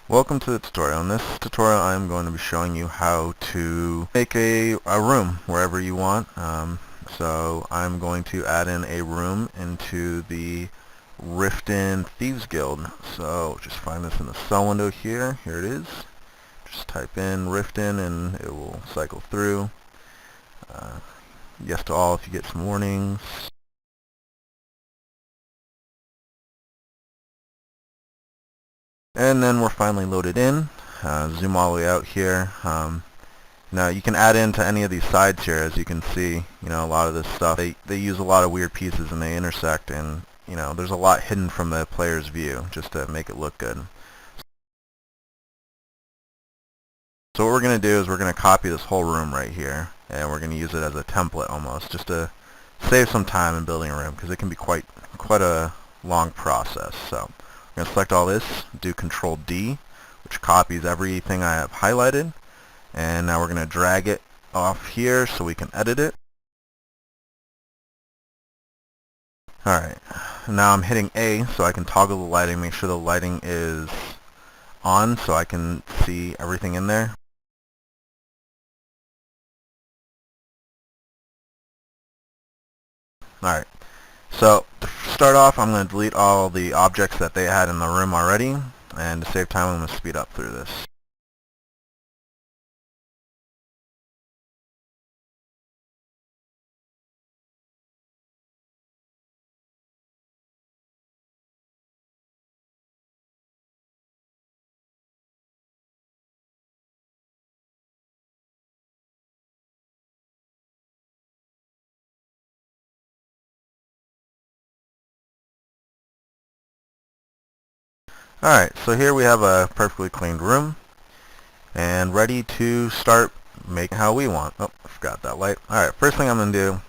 Welcome to the tutorial. In this tutorial I'm going to be showing you how to make a room wherever you want. So I'm going to add in a room into the Thieves Guild. So just find this in the cell window here. Here it is. Just type in Riften and it will cycle through. Yes to all if you get some warnings. And then we're finally loaded in. Zoom all the way out here. Now you can add into any of these sides here. As you can see, a lot of this stuff, they use a lot of weird pieces and they intersect, and there's a lot hidden from the player's view just to make it look good. So what we're going to do is we're going to copy this whole room right here, and we're going to use it as a template almost, just to save some time in building a room, because it can be quite a long process. So we're going to select all this, do Control D, which copies everything I have highlighted, and now we're going to drag it off here so we can edit it. Alright, now I'm hitting A so I can toggle the lighting, make sure the lighting is on so I can see everything in there. Alright, so to start off I'm going to delete all the objects that they had in the room already, and to save time I'm going to speed up through this. Alright, so here we have a perfectly cleaned room and ready to start making how we want. Oh, I forgot that light. Alright, first thing I'm going to do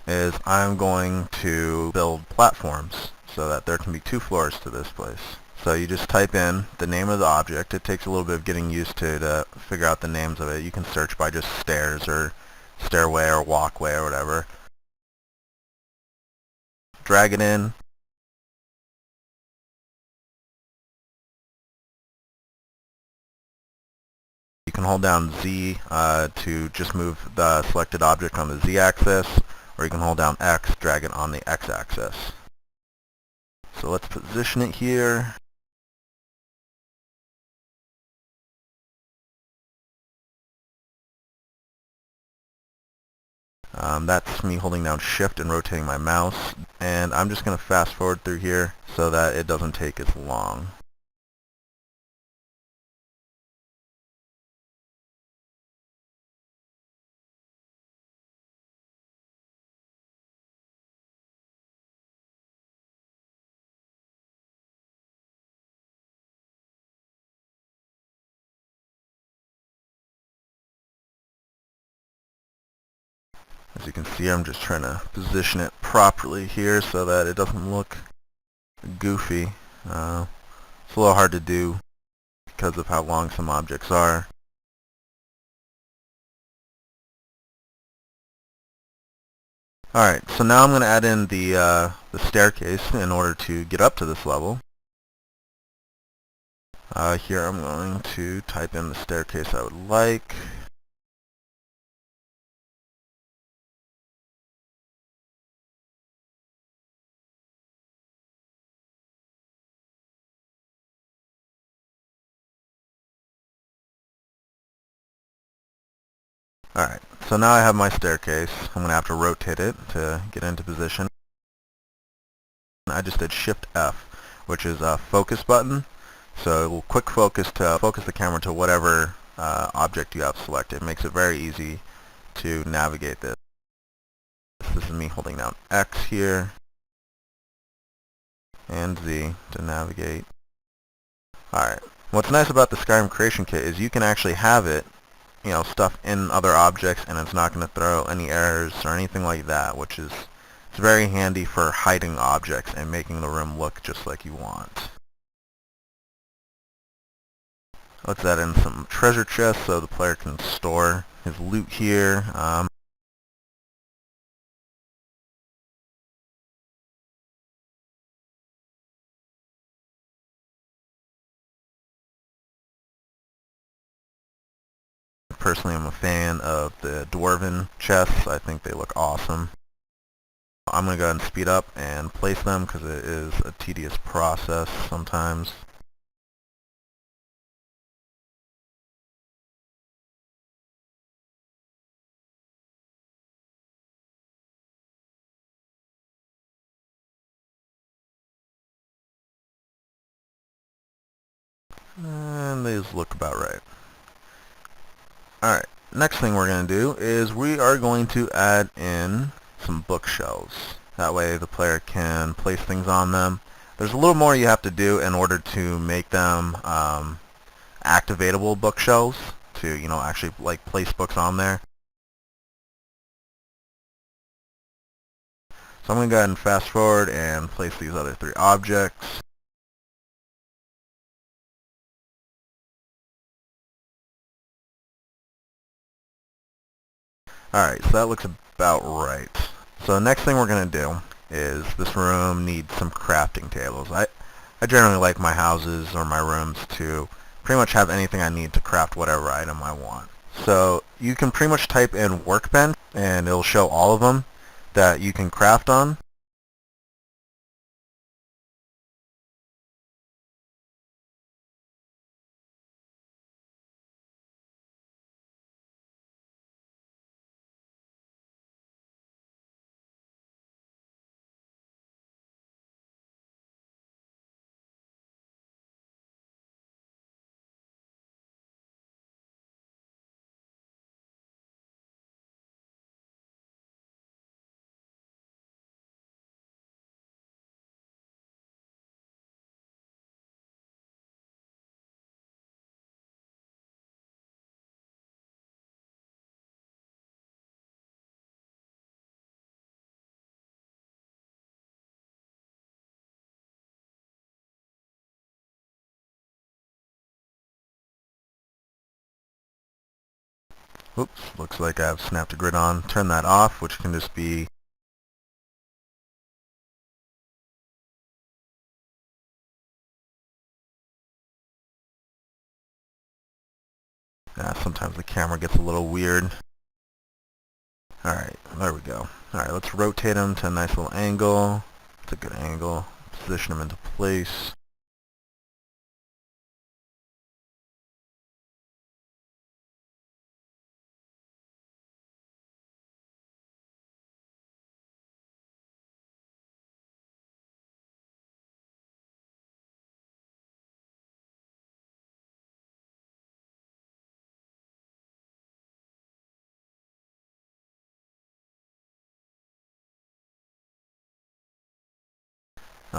is I'm going to build platforms so that there can be 2 floors to this place. So you just type in the name of the object. It takes a little bit of getting used to figure out the names of it. You can search by just stairs or stairway or walkway or whatever. Drag it in. You can hold down Z to just move the selected object on the Z axis, or you can hold down X, drag it on the X axis. So let's position it here. That's me holding down Shift and rotating my mouse, and I'm just going to fast forward through here so that it doesn't take as long. As you can see, I'm just trying to position it properly here so that it doesn't look goofy. It's a little hard to do because of how long some objects are. Alright, so now I'm going to add in the staircase in order to get up to this level. Here I'm going to type in the staircase I would like. Alright, so now I have my staircase. I'm going to have to rotate it to get into position. I just did Shift F, which is a focus button. So it will quick focus to focus the camera to whatever object you have selected. It makes it very easy to navigate this. This is me holding down X here and Z to navigate. Alright, what's nice about the Skyrim Creation Kit is you can actually have it, stuff in other objects, and it's not going to throw any errors or anything like that, which is it's very handy for hiding objects and making the room look just like you want. Let's add in some treasure chests so the player can store his loot here. personally am a fan of the dwarven chests. I think they look awesome. I'm going to go ahead and speed up and place them because it is a tedious process sometimes. And these look about right. Alright, next thing we're going to do is we are going to add in some bookshelves. That way the player can place things on them. There's a little more you have to do in order to make them activatable bookshelves to, actually like place books on there. So I'm going to go ahead and fast forward and place these other three objects. Alright, so that looks about right. So next thing we're going to do is this room needs some crafting tables. I generally like my houses or my rooms to pretty much have anything I need to craft whatever item I want. So you can pretty much type in workbench and it'll show all of them that you can craft on. Oops, looks like I've snapped a grid on. Turn that off, which can just be sometimes the camera gets a little weird. Alright, there we go. Alright, let's rotate them to a nice little angle. It's a good angle. Position them into place.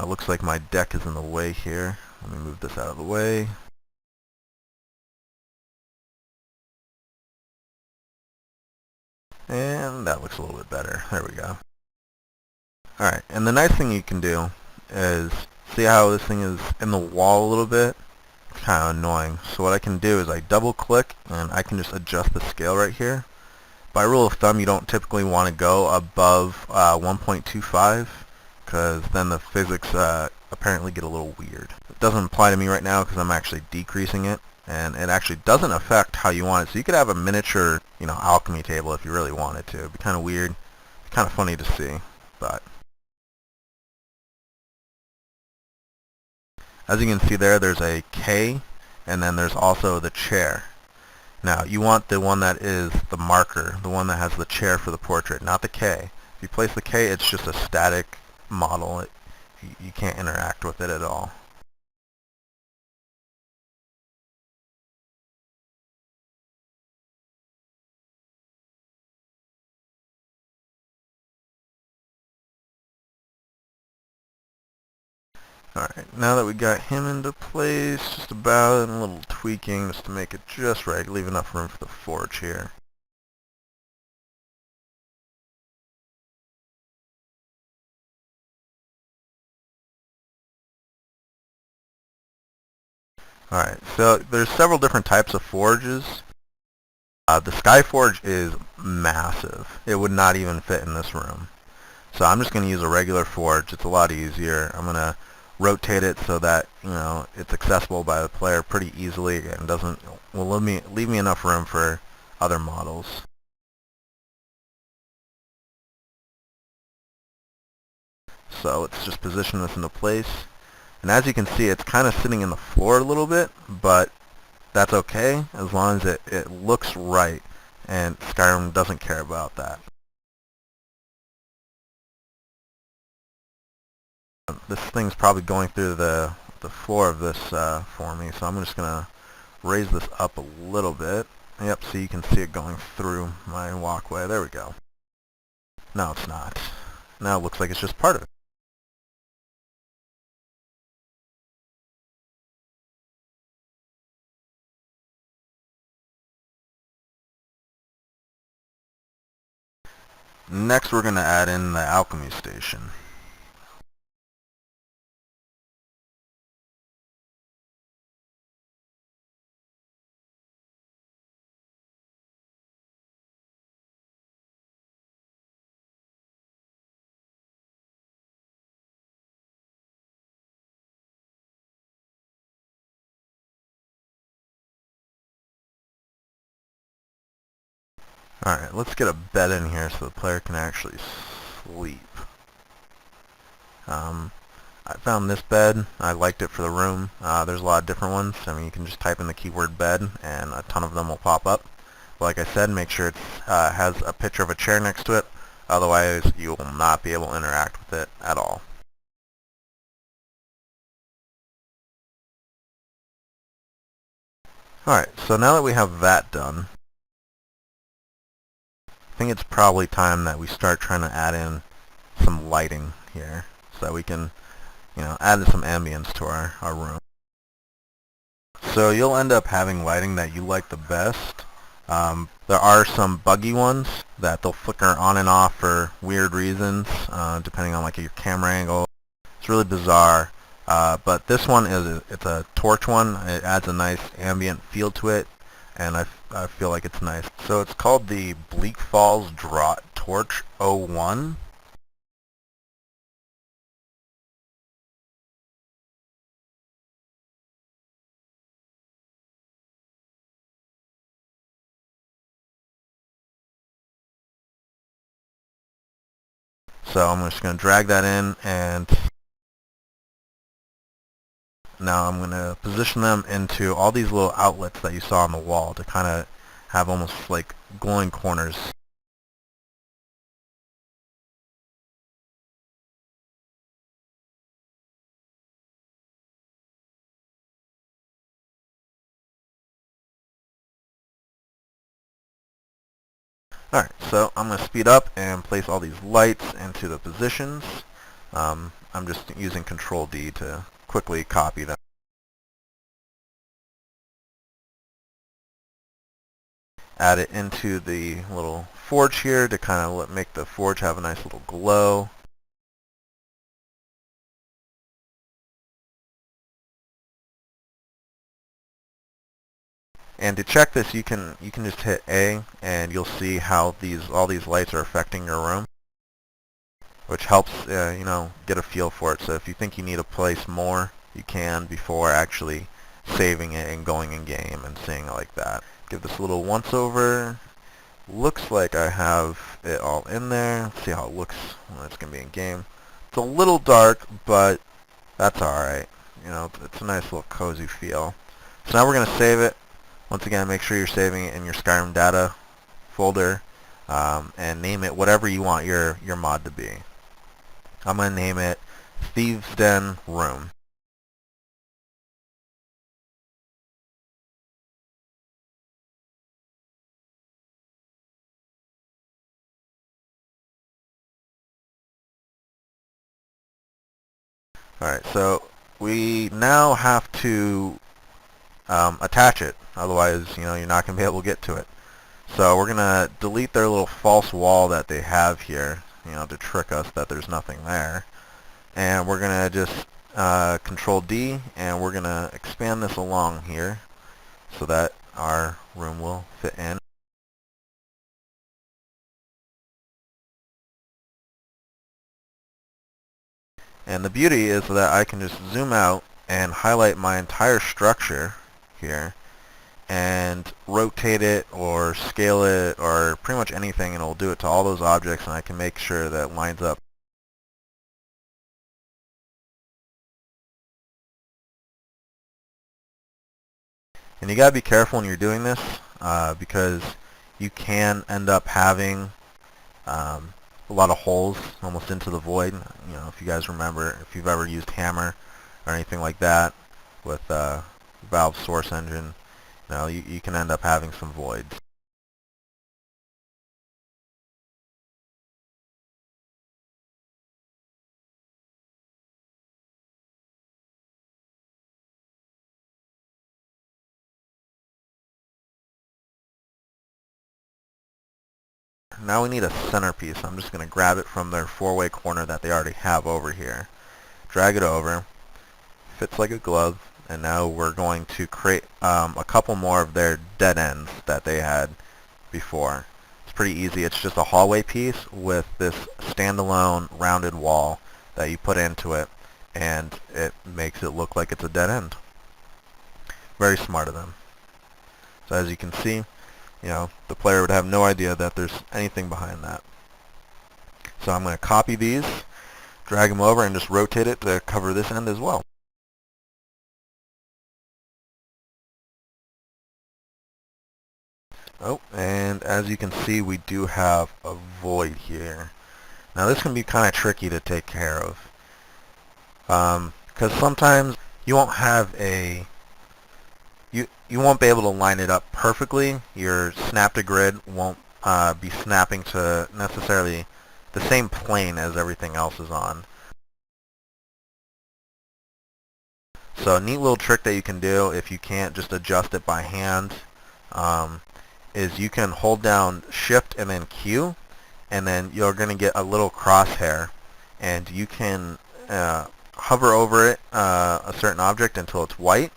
Looks like my deck is in the way here. Let me move this out of the way. And that looks a little bit better. There we go. Alright, and the nice thing you can do is, see how this thing is in the wall a little bit? It's kind of annoying. So what I can do is I double click and I can just adjust the scale right here. By rule of thumb, you don't typically want to go above 1.25 because then the physics apparently get a little weird. It doesn't apply to me right now because I'm actually decreasing it, and it actually doesn't affect how you want it. So you could have a miniature, alchemy table if you really wanted to. It'd be kind of weird, kind of funny to see, but as you can see there's a K, and then there's also the chair. Now, you want the one that is the marker, the one that has the chair for the portrait, not the K. If you place the K, it's just a static model. You can't interact with it at all. Alright, now that we got him into place, just about, and a little tweaking just to make it just right, leave enough room for the forge here. Alright, so there's several different types of forges. The Sky Forge is massive. It would not even fit in this room. So I'm just going to use a regular forge. It's a lot easier. I'm going to rotate it so that it's accessible by the player pretty easily and will leave me enough room for other models. So let's just position this into place. And as you can see, it's kind of sitting in the floor a little bit, but that's okay as long as it looks right, and Skyrim doesn't care about that. This thing's probably going through the floor of this for me, so I'm just going to raise this up a little bit. Yep, so you can see it going through my walkway. There we go. No, it's not. Now it looks like it's just part of it. Next we're going to add in the alchemy station. Alright, let's get a bed in here so the player can actually sleep. I found this bed. I liked it for the room. There's a lot of different ones. I mean, you can just type in the keyword bed and a ton of them will pop up. Like I said, make sure it has a picture of a chair next to it. Otherwise, you will not be able to interact with it at all. Alright, so now that we have that done, I think it's probably time that we start trying to add in some lighting here so that we can, add some ambience to our room. So you'll end up having lighting that you like the best. There are some buggy ones that they'll flicker on and off for weird reasons, depending on like your camera angle. It's really bizarre. But this one it's a torch one. It adds a nice ambient feel to it, and I feel like it's nice. So it's called the Bleak Falls Draught Torch 01. So I'm just going to drag that in, and now I'm going to position them into all these little outlets that you saw on the wall to kind of have almost like glowing corners. Alright, so I'm going to speed up and place all these lights into the positions. I'm just using Control D to quickly copy them. Add it into the little forge here to kind of make the forge have a nice little glow. And to check this, you can just hit A, and you'll see how all these lights are affecting your room, which helps get a feel for it. So if you think you need to place more, you can before actually saving it and going in game and seeing it like that. Give this a little once over. Looks like I have it all in there. Let's see how it looks when it's going to be in game. It's a little dark, but that's alright. It's a nice little cozy feel. So now we're going to save it. Once again, make sure you're saving it in your Skyrim data folder, and name it whatever you want your mod to be. I'm going to name it Thieves Den Room. Alright, so we now have to attach it, otherwise you're not going to be able to get to it. So we're going to delete their little false wall that they have here, to trick us that there's nothing there. And we're going to just Control D, and we're going to expand this along here so that our room will fit in. And the beauty is that I can just zoom out and highlight my entire structure here, and rotate it or scale it or pretty much anything, and it'll do it to all those objects, and I can make sure that it lines up. And you gotta be careful when you're doing this because you can end up having a lot of holes almost into the void. You know, if you guys remember, if you've ever used Hammer or anything like that with Valve Source Engine, you know, you can end up having some voids. Now we need a centerpiece. I'm just going to grab it from their four-way corner that they already have over here. Drag it over. Fits like a glove. And now we're going to create a couple more of their dead ends that they had before. It's pretty easy. It's just a hallway piece with this standalone rounded wall that you put into it, and it makes it look like it's a dead end. Very smart of them. So as you can see, you know, the player would have no idea that there's anything behind that. So I'm going to copy these, drag them over, and just rotate it to cover this end as well. Oh, and as you can see, we do have a void here. Now this can be kind of tricky to take care of, because sometimes you won't have you won't be able to line it up perfectly. Your snap to grid won't be snapping to necessarily the same plane as everything else is on. So a neat little trick that you can do if you can't just adjust it by hand is you can hold down Shift and then Q, and then you're going to get a little crosshair, and you can hover over it, a certain object, until it's white,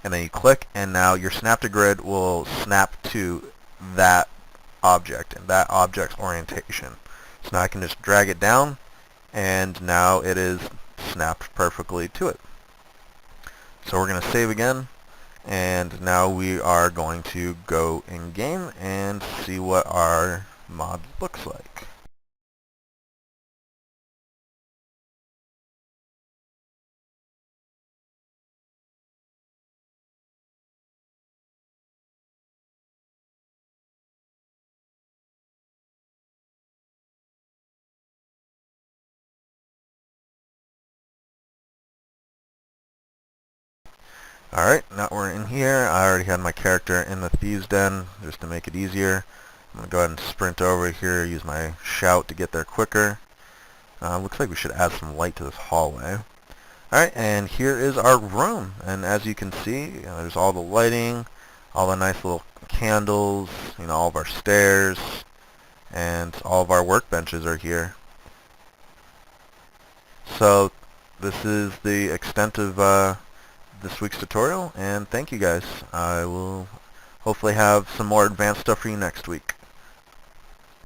and then you click, and now your snap to grid will snap to that object and that object's orientation. So now I can just drag it down, and now it is snapped perfectly to it. So we're going to save again, and now we are going to go in game and see what our mod looks like. Alright, now we're in here. I already had my character in the Thieves Den just to make it easier. I'm going to go ahead and sprint over here, use my shout to get there quicker. Looks like we should add some light to this hallway. Alright, and here is our room. And as you can see, there's all the lighting, all the nice little candles, all of our stairs, and all of our workbenches are here. So this is the extent of this week's tutorial, and thank you guys. I will hopefully have some more advanced stuff for you next week.